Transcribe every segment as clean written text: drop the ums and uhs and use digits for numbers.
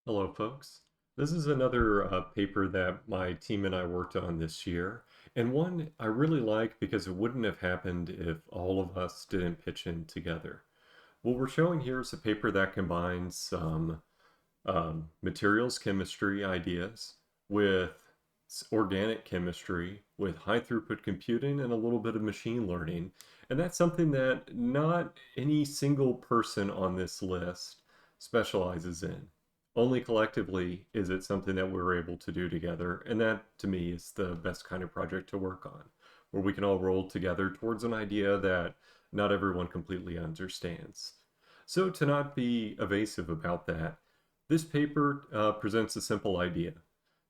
Hello, folks. This is another paper that my team and I worked on this year, and one I really like because it wouldn't have happened if all of us didn't pitch in together. What we're showing here is a paper that combines some materials chemistry ideas with organic chemistry, with high throughput computing, and a little bit of machine learning. And that's something that not any single person on this list specializes in. Only collectively is it something that we're able to do together. And that, to me, is the best kind of project to work on, where we can all roll together towards an idea that not everyone completely understands. So, to not be evasive about that, this paper presents a simple idea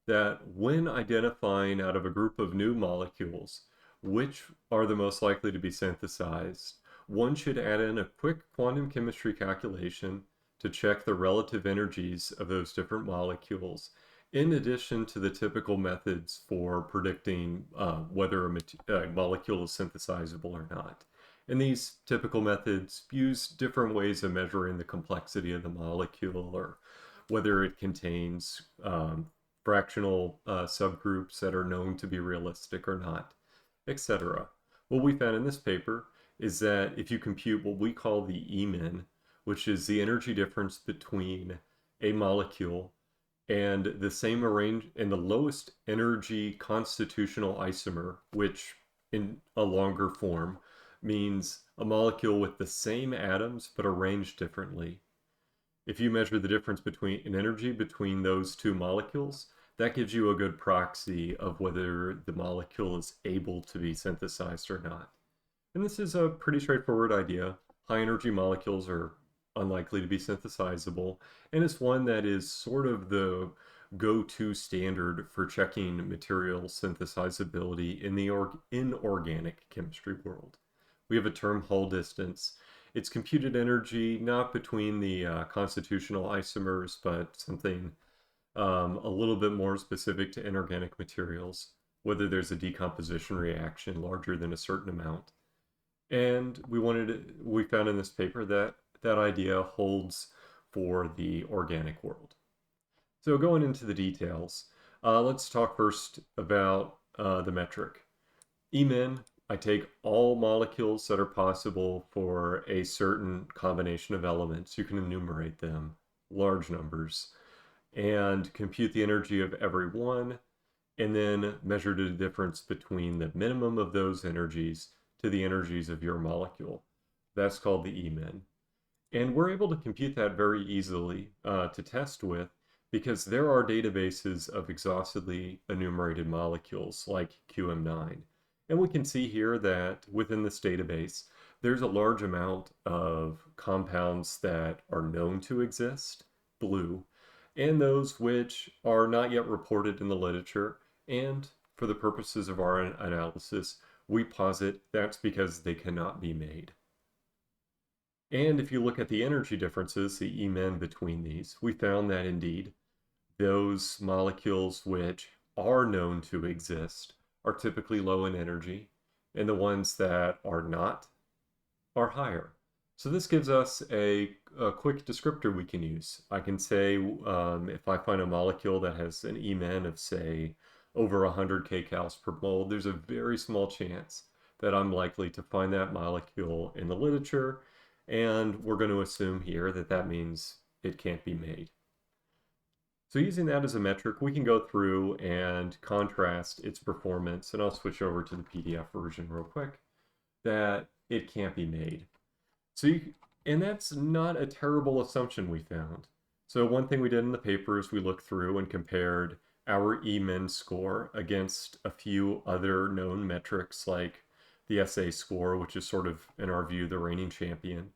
that when identifying out of a group of new molecules which are the most likely to be synthesized, one should add in a quick quantum chemistry calculation to check the relative energies of those different molecules, in addition to the typical methods for predicting whether a molecule is synthesizable or not. And these typical methods use different ways of measuring the complexity of the molecule or whether it contains fractional subgroups that are known to be realistic or not, etc. What we found in this paper is that if you compute what we call the Emin, which is the energy difference between a molecule and the same arrange and the lowest energy constitutional isomer, which in a longer form means a molecule with the same atoms but arranged differently. If you measure the difference in energy between those two molecules, that gives you a good proxy of whether the molecule is able to be synthesized or not. And this is a pretty straightforward idea. High energy molecules are unlikely to be synthesizable, and it's one that is sort of the go-to standard for checking material synthesizability in the inorganic chemistry world. We have a term Hall distance. It's computed energy not between the constitutional isomers, but something a little bit more specific to inorganic materials, whether there's a decomposition reaction larger than a certain amount. And we found in this paper that that idea holds for the organic world. So going into the details, let's talk first about the metric. Emin, I take all molecules that are possible for a certain combination of elements. You can enumerate them, large numbers, and compute the energy of every one, and then measure the difference between the minimum of those energies to the energies of your molecule. That's called the Emin. And we're able to compute that very easily to test with because there are databases of exhaustively enumerated molecules like QM9. And we can see here that within this database, there's a large amount of compounds that are known to exist, blue, and those which are not yet reported in the literature. And for the purposes of our analysis, we posit that's because they cannot be made. And if you look at the energy differences, the Emin between these, we found that indeed those molecules which are known to exist are typically low in energy, and the ones that are not are higher. So this gives us a quick descriptor we can use. I can say if I find a molecule that has an Emin of, say, over 100 kcals per mole, there's a very small chance that I'm likely to find that molecule in the literature, and we're going to assume here that that means it can't be made. So using that as a metric, we can go through and contrast its performance, and I'll switch over to the PDF version real quick, that it can't be made. And that's not a terrible assumption we found. So one thing we did in the paper is we looked through and compared our Emin score against a few other known metrics like the SA score, which is sort of, in our view, the reigning champion,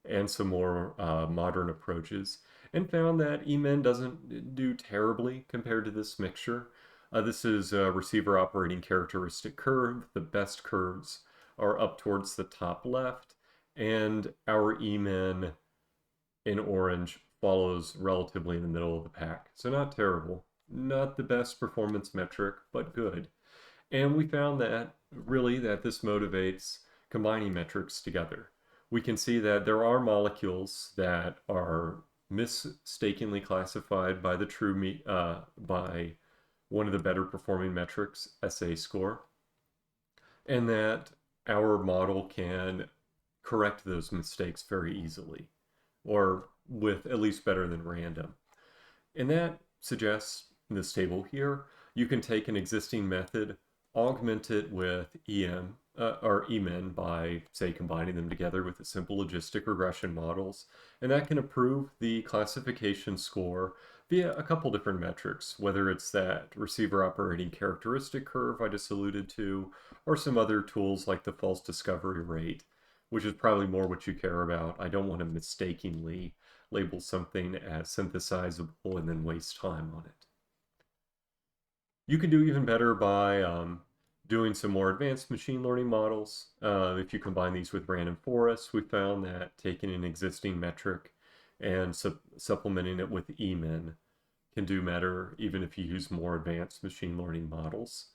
and some more modern approaches, and found that Emin doesn't do terribly compared to this mixture. This is a receiver operating characteristic curve. The best curves are up towards the top left, and our Emin in orange follows relatively in the middle of the pack. So not terrible. Not the best performance metric, but good. And we found that really that this motivates combining metrics together. We can see that there are molecules that are mistakenly classified by the by one of the better performing metrics, SA score, and that our model can correct those mistakes very easily, or with at least better than random. And that suggests in this table here, you can take an existing method, augment it with or Emin by, say, combining them together with the simple logistic regression models, and that can improve the classification score via a couple different metrics, whether it's that receiver operating characteristic curve I just alluded to, or some other tools like the false discovery rate, which is probably more what you care about. I don't want to mistakenly label something as synthesizable and then waste time on it. You can do even better by doing some more advanced machine learning models. If you combine these with random forests, we found that taking an existing metric and supplementing it with Emin can do better even if you use more advanced machine learning models.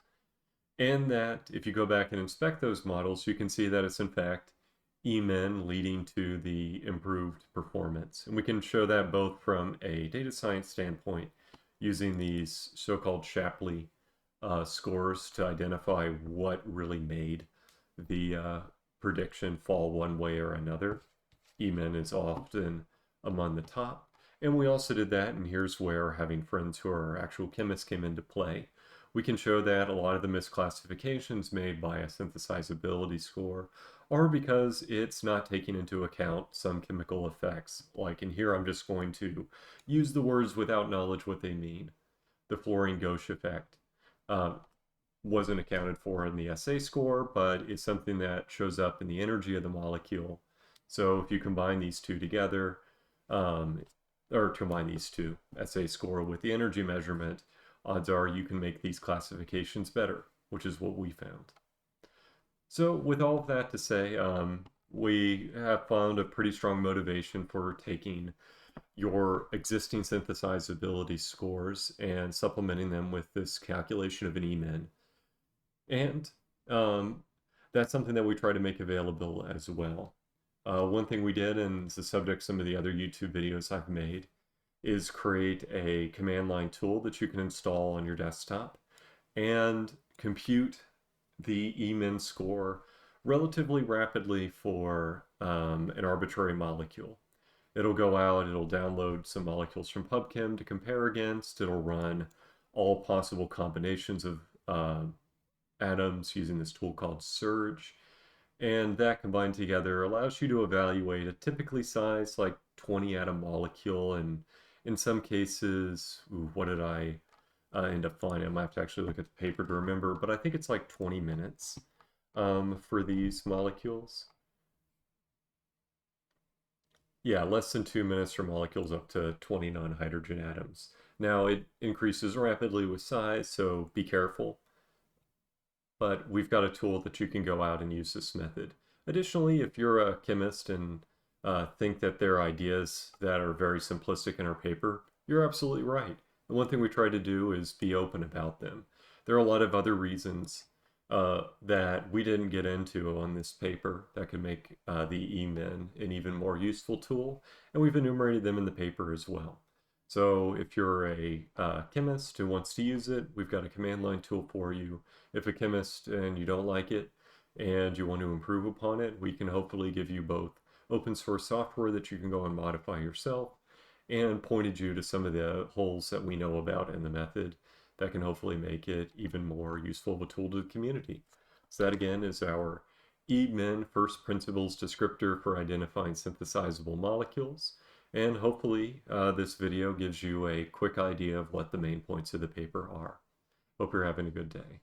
And that if you go back and inspect those models, you can see that it's in fact Emin leading to the improved performance. And we can show that both from a data science standpoint using these so-called Shapley scores to identify what really made the prediction fall one way or another. Emin is often among the top. And we also did that, and here's where having friends who are actual chemists came into play. We can show that a lot of the misclassifications made by a synthesizability score are because it's not taking into account some chemical effects. Like in here, I'm just going to use the words without knowledge what they mean. The fluorine-Gauche effect wasn't accounted for in the SA score, but it's something that shows up in the energy of the molecule. So if you combine these two together, or combine these two, SA score with the energy measurement, odds are you can make these classifications better, which is what we found. So with all of that to say, we have found a pretty strong motivation for taking your existing synthesizability scores and supplementing them with this calculation of an Emin. And that's something that we try to make available as well. One thing we did, and it's the subject of some of the other YouTube videos I've made, is create a command line tool that you can install on your desktop and compute the Emin score relatively rapidly for an arbitrary molecule. It'll go out, it'll download some molecules from PubChem to compare against, it'll run all possible combinations of atoms using this tool called Surge, and that combined together allows you to evaluate a typically sized like 20 atom molecule, and in some cases, what did I end up finding? I might have to actually look at the paper to remember, but I think it's like 20 minutes for these molecules. Yeah, less than 2 minutes for molecules up to 20 non-hydrogen atoms. Now it increases rapidly with size, so be careful. But we've got a tool that you can go out and use this method. Additionally, if you're a chemist and think that there are ideas that are very simplistic in our paper, you're absolutely right. And one thing we try to do is be open about them. There are a lot of other reasons that we didn't get into on this paper that could make the Emin an even more useful tool, and we've enumerated them in the paper as well. So if you're a chemist who wants to use it, we've got a command line tool for you. If a chemist and you don't like it and you want to improve upon it, we can hopefully give you both open source software that you can go and modify yourself and pointed you to some of the holes that we know about in the method that can hopefully make it even more useful of a tool to the community. So that again is our Emin first principles descriptor for identifying synthesizable molecules. And hopefully this video gives you a quick idea of what the main points of the paper are. Hope you're having a good day.